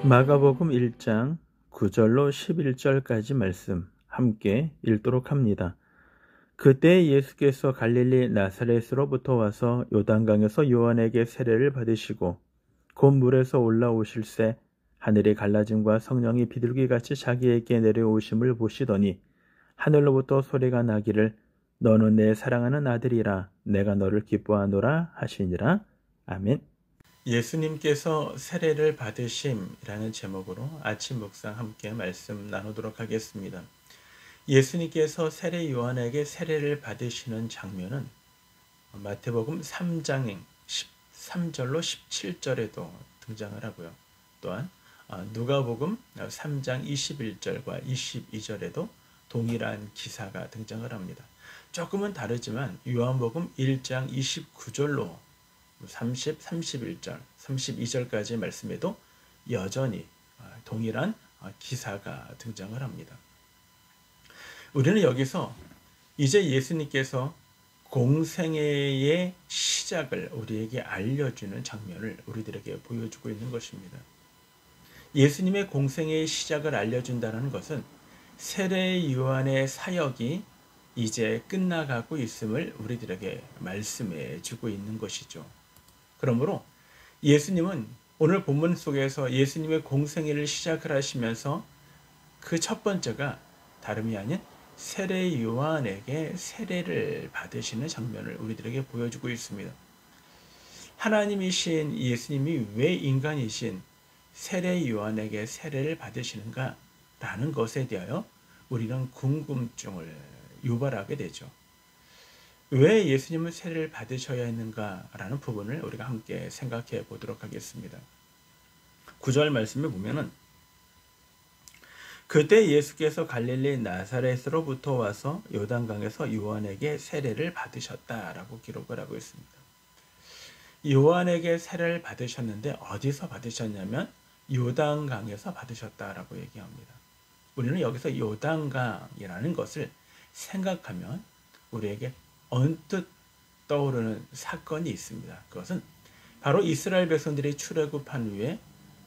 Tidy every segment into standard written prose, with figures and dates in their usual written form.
마가복음 1장 9절로 11절까지 말씀 함께 읽도록 합니다. 그때 예수께서 갈릴리 나사렛으로부터 와서 요단강에서 요한에게 세례를 받으시고 곧 물에서 올라오실새 하늘이 갈라짐과 성령이 비둘기같이 자기에게 내려오심을 보시더니 하늘로부터 소리가 나기를 너는 내 사랑하는 아들이라 내가 너를 기뻐하노라 하시니라. 아멘. 예수님께서 세례를 받으심이라는 제목으로 아침 묵상 함께 말씀 나누도록 하겠습니다. 예수님께서 세례 요한에게 세례를 받으시는 장면은 마태복음 3장 13절로 17절에도 등장을 하고요. 또한 누가복음 3장 21절과 22절에도 동일한 기사가 등장을 합니다. 조금은 다르지만 요한복음 1장 29절로 30, 31절, 32절까지의 말씀에도 여전히 동일한 기사가 등장을 합니다. 우리는 여기서 이제 예수님께서 공생애의 시작을 우리에게 알려주는 장면을 우리들에게 보여주고 있는 것입니다. 예수님의 공생애의 시작을 알려준다는 것은 세례 요한의 사역이 이제 끝나가고 있음을 우리들에게 말씀해 주고 있는 것이죠. 그러므로 예수님은 오늘 본문 속에서 예수님의 공생애를 시작을 하시면서 그 첫 번째가 다름이 아닌 세례 요한에게 세례를 받으시는 장면을 우리들에게 보여주고 있습니다. 하나님이신 예수님이 왜 인간이신 세례 요한에게 세례를 받으시는가 라는 것에 대하여 우리는 궁금증을 유발하게 되죠. 왜 예수님은 세례를 받으셔야 했는가라는 부분을 우리가 함께 생각해 보도록 하겠습니다. 9절 말씀에 보면은 그때 예수께서 갈릴리 나사렛으로부터 와서 요단강에서 요한에게 세례를 받으셨다라고 기록을 하고 있습니다. 요한에게 세례를 받으셨는데 어디서 받으셨냐면 요단강에서 받으셨다라고 얘기합니다. 우리는 여기서 요단강이라는 것을 생각하면 우리에게 언뜻 떠오르는 사건이 있습니다. 그것은 바로 이스라엘 백성들이 출애굽한 후에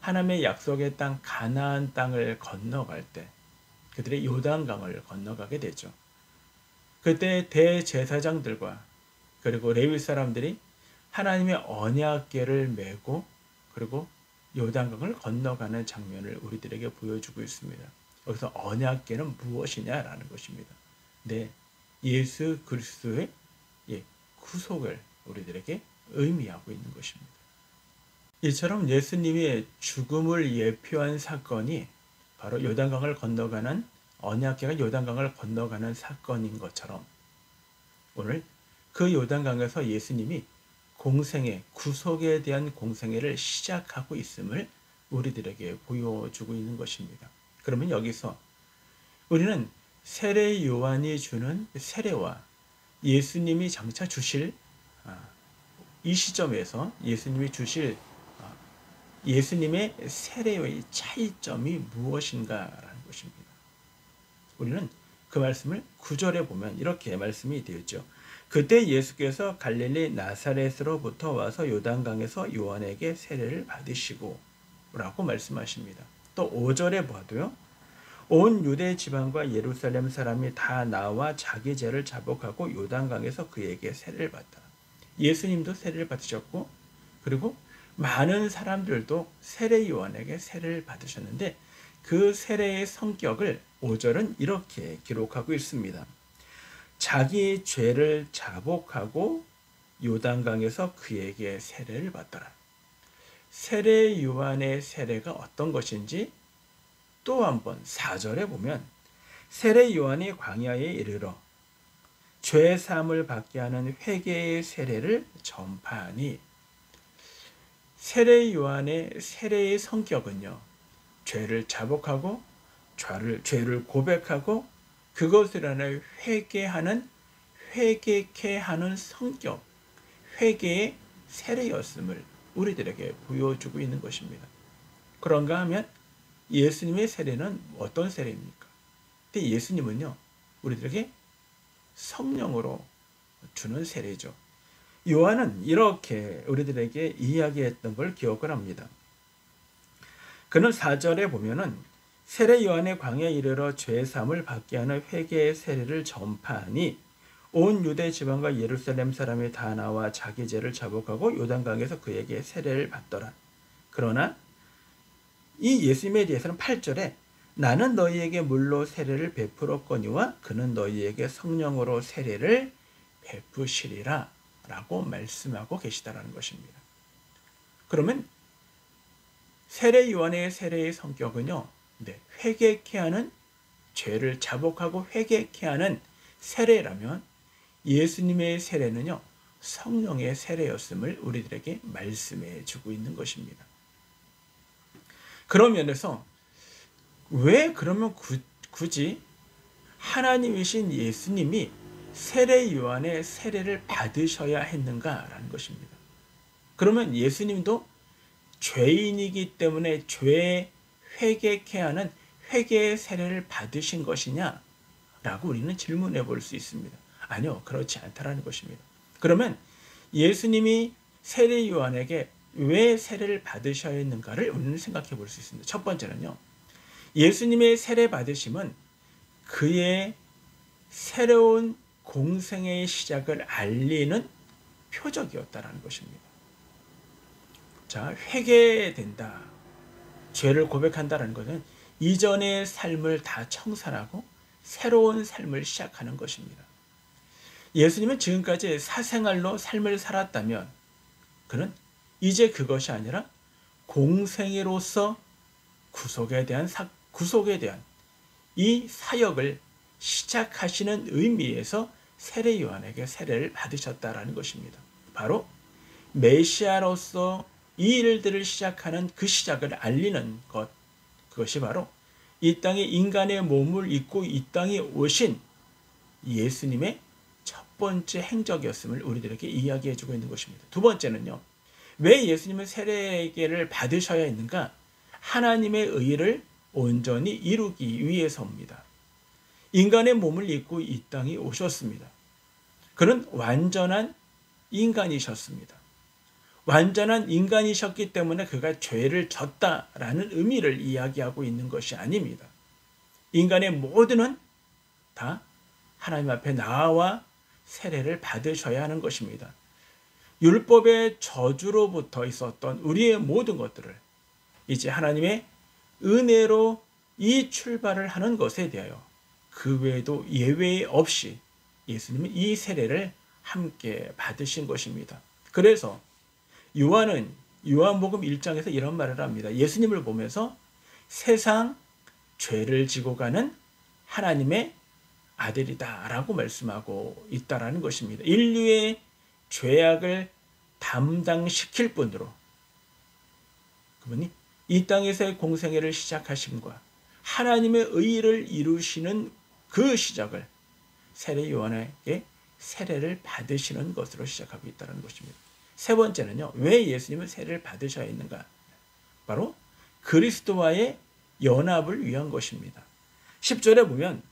하나님의 약속의 땅 가나안 땅을 건너갈 때 그들이 요단강을 건너가게 되죠. 그때 대제사장들과 그리고 레위 사람들이 하나님의 언약궤를 메고 그리고 요단강을 건너가는 장면을 우리들에게 보여주고 있습니다. 여기서 언약궤는 무엇이냐라는 것입니다. 네, 예수 그리스도의 구속을 우리들에게 의미하고 있는 것입니다. 이처럼 예수님의 죽음을 예표한 사건이 바로 요단강을 건너가는 언약궤가 요단강을 건너가는 사건인 것처럼 오늘 그 요단강에서 예수님이 공생애, 구속에 대한 공생애를 시작하고 있음을 우리들에게 보여주고 있는 것입니다. 그러면 여기서 우리는 세례 요한이 주는 세례와 예수님이 장차 주실 이 시점에서 예수님이 주실 예수님의 세례의 차이점이 무엇인가라는 것입니다. 우리는 그 말씀을 9절에 보면 이렇게 말씀이 되었죠. 그때 예수께서 갈릴리 나사렛으로부터 와서 요단강에서 요한에게 세례를 받으시고 라고 말씀하십니다. 또 5절에 봐도요. 온 유대 지방과 예루살렘 사람이 다 나와 자기 죄를 자복하고 요단강에서 그에게 세례를 받다. 예수님도 세례를 받으셨고 그리고 많은 사람들도 세례 요한에게 세례를 받으셨는데 그 세례의 성격을 5절은 이렇게 기록하고 있습니다. 자기 죄를 자복하고 요단강에서 그에게 세례를 받더라. 세례 요한의 세례가 어떤 것인지 또 한번 4절에 보면 세례 요한이 광야에 이르러 죄 사함을 받게 하는 회개의 세례를 전파하니 세례 요한의 세례의 성격은요. 죄를 자복하고 죄를 고백하고 그것을 하여 회개케 하는 성격, 회개의 세례였음을 우리들에게 보여주고 있는 것입니다. 그런가 하면 예수님의 세례는 어떤 세례입니까? 근데 예수님은요, 우리들에게 성령으로 주는 세례죠. 요한은 이렇게 우리들에게 이야기했던 걸 기억을 합니다. 그는 4절에 보면은 세례 요한의 광야에 이르러 죄 사함을 받게 하는 회개의 세례를 전파하니 온 유대 지방과 예루살렘 사람이 다 나와 자기 죄를 자복하고 요단강에서 그에게 세례를 받더라. 그러나 이 예수님에 대해서는 8절에 나는 너희에게 물로 세례를 베풀었거니와 그는 너희에게 성령으로 세례를 베푸시리라 라고 말씀하고 계시다라는 것입니다. 그러면 세례 요한의 세례의 성격은요, 회개케 하는, 죄를 자복하고 회개케 하는 세례라면 예수님의 세례는요, 성령의 세례였음을 우리들에게 말씀해 주고 있는 것입니다. 그런 면에서 왜 그러면 굳이 하나님이신 예수님이 세례 요한의 세례를 받으셔야 했는가라는 것입니다. 그러면 예수님도 죄인이기 때문에 죄 회개케 하는 회개의 세례를 받으신 것이냐라고 우리는 질문해 볼 수 있습니다. 아니요, 그렇지 않다라는 것입니다. 그러면 예수님이 세례 요한에게 왜 세례를 받으셔야 했는가를 우리는 생각해 볼 수 있습니다. 첫 번째는요, 예수님의 세례 받으심은 그의 새로운 공생의 시작을 알리는 표적이었다라는 것입니다. 자, 회개된다, 죄를 고백한다는 것은 이전의 삶을 다 청산하고 새로운 삶을 시작하는 것입니다. 예수님은 지금까지 사생활로 삶을 살았다면 그는 이제 그것이 아니라 공생애로서 구속에 대한 이 사역을 시작하시는 의미에서 세례 요한에게 세례를 받으셨다라는 것입니다. 바로 메시아로서 이 일들을 시작하는 그 시작을 알리는 것, 그것이 바로 이 땅에 인간의 몸을 입고 이 땅에 오신 예수님의 첫 번째 행적이었음을 우리들에게 이야기해 주고 있는 것입니다. 두 번째는요, 왜 예수님은 세례를 받으셔야 했는가? 하나님의 의를 온전히 이루기 위해서입니다. 인간의 몸을 입고 이 땅에 오셨습니다. 그는 완전한 인간이셨습니다. 완전한 인간이셨기 때문에 그가 죄를 졌다라는 의미를 이야기하고 있는 것이 아닙니다. 인간의 모두는 다 하나님 앞에 나와 세례를 받으셔야 하는 것입니다. 율법의 저주로부터 있었던 우리의 모든 것들을 이제 하나님의 은혜로 이 출발을 하는 것에 대하여 그 외에도 예외 없이 예수님은 이 세례를 함께 받으신 것입니다. 그래서 요한은 요한복음 1장에서 이런 말을 합니다. 예수님을 보면서 세상 죄를 지고 가는 하나님의 아들이다 라고 말씀하고 있다라는 것입니다. 인류의 죄악을 담당시킬 분으로 그분이 이 땅에서의 공생애를 시작하심과 하나님의 의를 이루시는 그 시작을 세례 요한에게 세례를 받으시는 것으로 시작하고 있다는 것입니다. 세 번째는요, 왜 예수님은 세례를 받으셔야 했는가? 바로 그리스도와의 연합을 위한 것입니다. 10절에 보면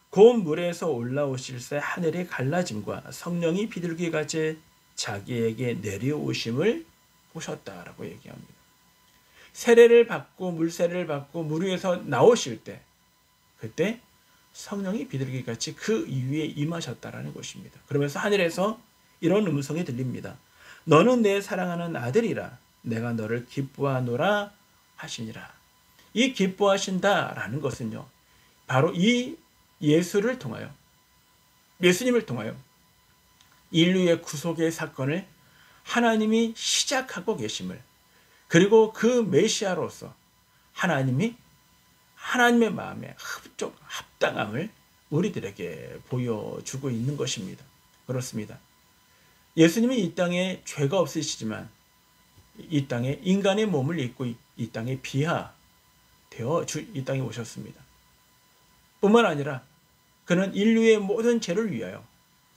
고운 물에서 올라오실 새 하늘이 갈라짐과 성령이 비둘기같이 자기에게 내려오심을 보셨다라고 얘기합니다. 세례를 받고 물세례를 받고 물 위에서 나오실 때 그때 성령이 비둘기같이 그 위에 임하셨다라는 것입니다. 그러면서 하늘에서 이런 음성이 들립니다. 너는 내 사랑하는 아들이라 내가 너를 기뻐하노라 하시니라. 이 기뻐하신다라는 것은요, 바로 이 예수를 통하여, 예수님을 통하여 인류의 구속의 사건을 하나님이 시작하고 계심을, 그리고 그 메시아로서 하나님이 하나님의 마음에 합당함을 우리들에게 보여주고 있는 것입니다. 그렇습니다. 예수님이 이 땅에 죄가 없으시지만 이 땅에 인간의 몸을 입고 이 땅에 비하되어 이 땅에 오셨습니다. 뿐만 아니라 그는 인류의 모든 죄를 위하여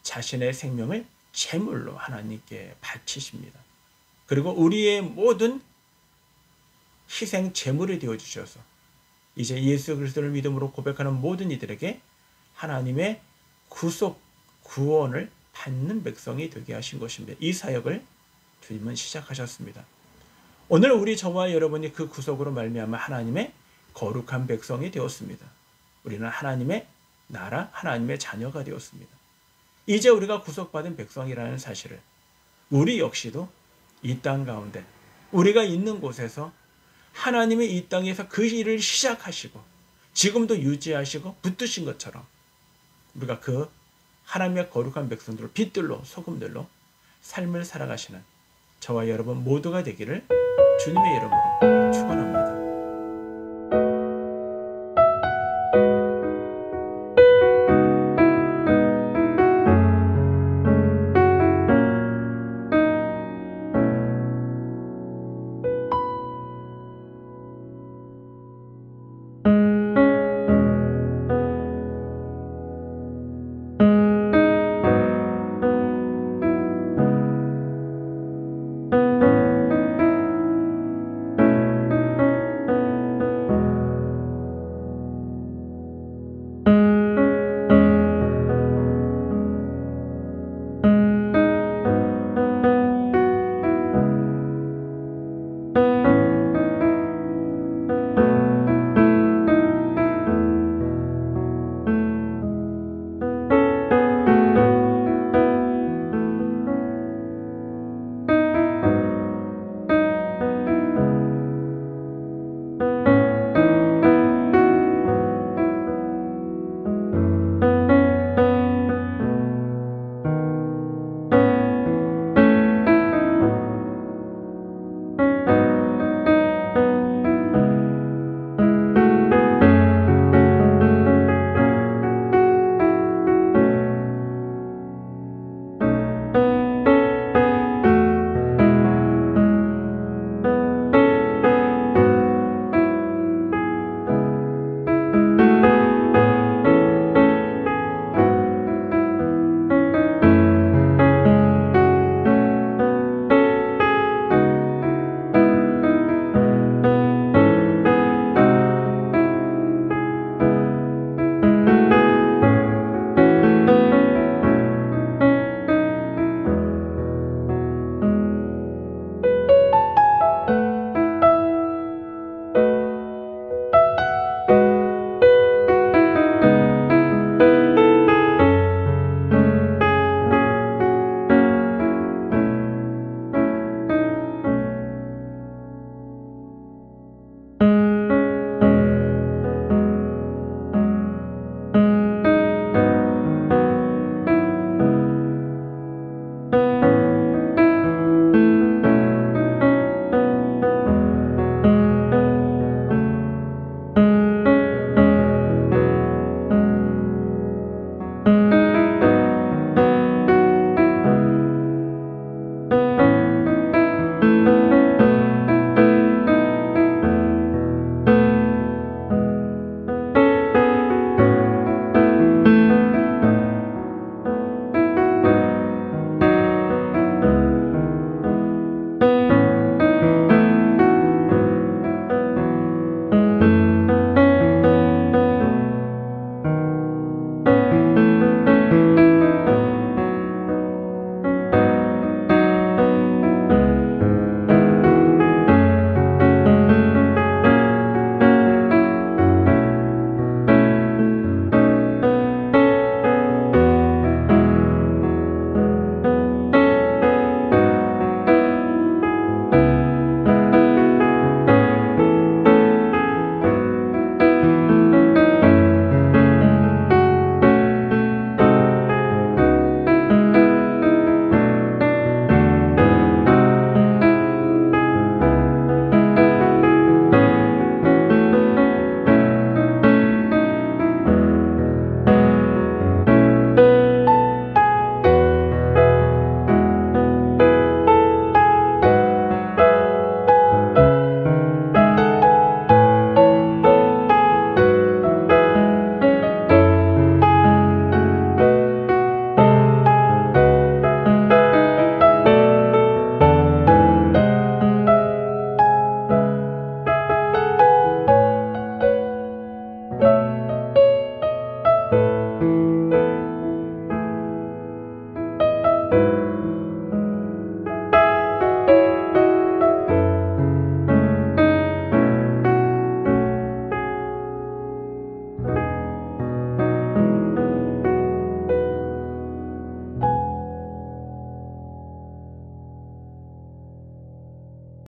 자신의 생명을 제물로 하나님께 바치십니다. 그리고 우리의 모든 희생 제물이 되어주셔서 이제 예수 그리스도를 믿음으로 고백하는 모든 이들에게 하나님의 구속, 구원을 받는 백성이 되게 하신 것입니다. 이 사역을 주님은 시작하셨습니다. 오늘 우리 저와 여러분이 그 구속으로 말미암아 하나님의 거룩한 백성이 되었습니다. 우리는 하나님의 나라, 하나님의 자녀가 되었습니다. 이제 우리가 구속받은 백성이라는 사실을 우리 역시도 이 땅 가운데 우리가 있는 곳에서 하나님의 이 땅에서 그 일을 시작하시고 지금도 유지하시고 붙드신 것처럼 우리가 그 하나님의 거룩한 백성들을 빛들로 소금들로 삶을 살아가시는 저와 여러분 모두가 되기를 주님의 이름으로 축원합니다.